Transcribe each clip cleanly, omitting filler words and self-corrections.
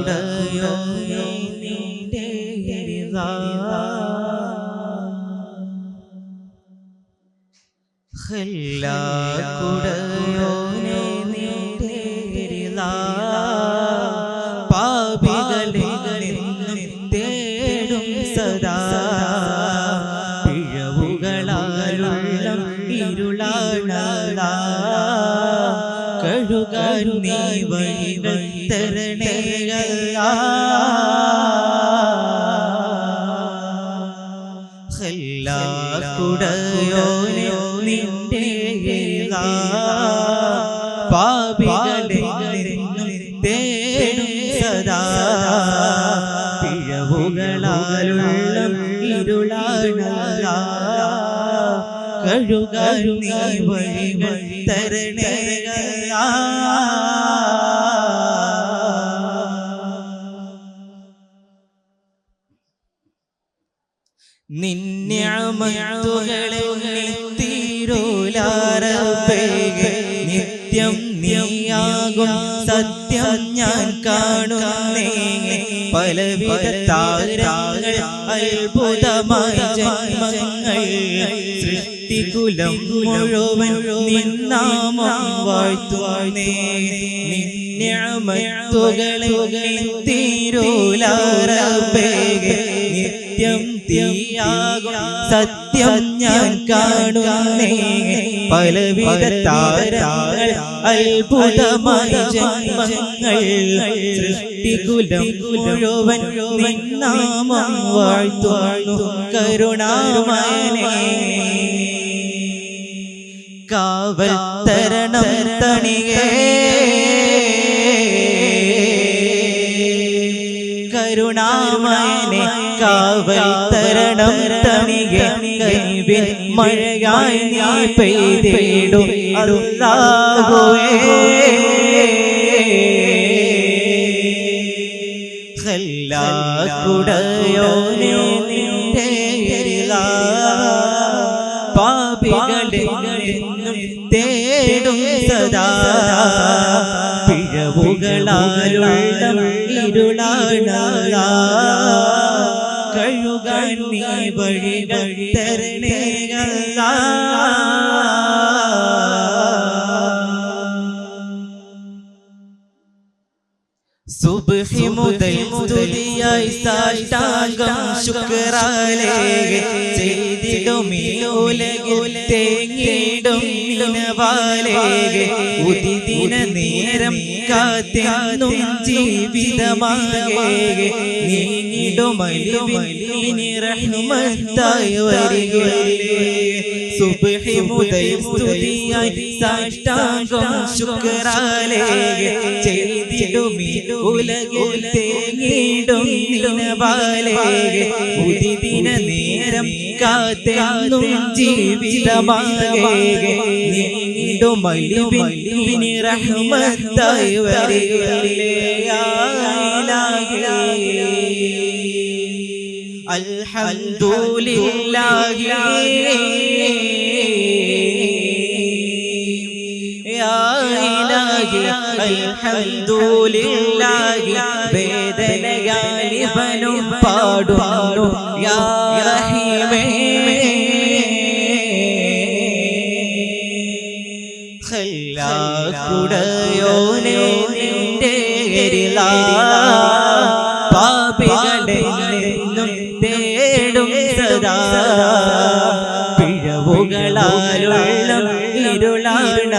ഖല്ലാകുടയോനെ നിന്റെ റിളാ ഖല്ലാകുടയോനെ നിന്റെ റിളാ പാപികളെ തേടും സദാ പിഴവുകളാലുള്ള ഇരുളാണ കഴുകാൻ നീ വഴികൾ തരണേ ഖല്ലാകുടയോനെ നിന്റെ റിളാ പാപികളെ തേടും സദാ പിഴവുകളാലുള്ള ഇരുളാണ കഴുകാൻ നീ വഴികൾ തരണേ നിന്നിഅമത്തുകളെ തീരൂല റബ്ബേ നിത്യം നീയാകും സത്യം ഞാൻ കാണുന്നേ പലവിധ താരങ്ങൾ അത്ഭുതമായ ജന്മങ്ങൾ സൃഷ്ടികുലം മുഴുവൻ നിന്നാമം വാഴ്ത്തുന്നേ നിന്നിഅമത്തുകളെ തീരൂല റബ്ബേ നിത്യം തീയാകും സത്യം ഞാൻ കാണുന്നേ പലവിധ താരങ്ങൾ അത്ഭുതമായ ജന്മങ്ങൾ സൃഷ്ടികുലം മുഴുവൻ നിന്നാമം വാഴ്ത്തുന്നു കരുണാമയനേ കാവൽ തരണം തണികേ കരുണാമയനേ കാവൽ തരണം തണികേ കനിവിൻ മഴയായി നീ പെയ്തിടും അല്ലാഹുവേ ഖല്ലാകുടയോനെ നിന്റെ റിളാ പാപികളെ തേടും സദാ പിഴവുകളാലുള്ള ഇരുളാണ കഴുകാൻ നീ വഴികൾ തരണേ സുബ്ഹി മുതൽ സ്തുതിയായി സാഷ്ടാംഗം ശുക്രാലേ ചെയ്തിടും ഈ ഉലകിൽ തേങ്ങിടും നിനവാലേ ഉദിദിന നേരം കാത്തെന്നും ജീവിതമാകെ നീങ്ങിടും അലിവിനി റഹ്മത്തായി വരികയില്ലേ സുബ്ഹി മുതൽ സ്തുതിയായി സാഷ്ടാംഗം ശുക്രാലേ ചെയ്തിടും ഈ ഉലകിൽ തേങ്ങിടും നിനവാലേ ഉദിദിന നേരം കാത്തെന്നും ജീവിതമാകെ നീങ്ങിടും അലിവിനി റഹ്മത്തായി വരികയില്ലേ അൽഹംദുലില്ലാഹി യാ ഇലാഹി അൽഹംദുലില്ലാഹി വേദനയാലിവനും പാടുന്നു യാ റഹീമേ ഖല്ലാകുടയോനെ നിന്റെ റിളാ പാപികളെ തേടും സദാ പിഴവുകളാലുള്ള ഇരുളാണ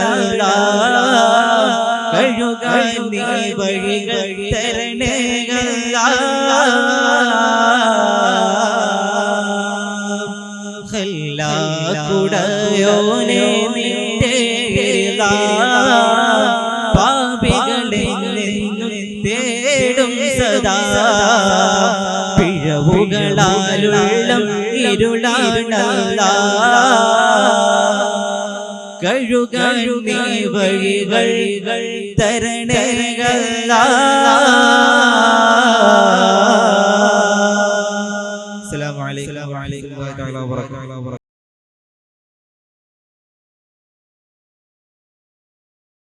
കഴുകാൻ നീ വഴികൾ തരണേ ഖല്ലാകുടയോനെ നിന്റെ റിളാ പാപികളെ തേടും സദാ പിഴവുകളാലുള്ള ഇരുളാണ കഴുകാൻ നീ വഴികൾ തരണേ അസ്സലാമു അലൈക്കും വറഹ്മത്തുള്ളാഹി വബറകാതുഹു.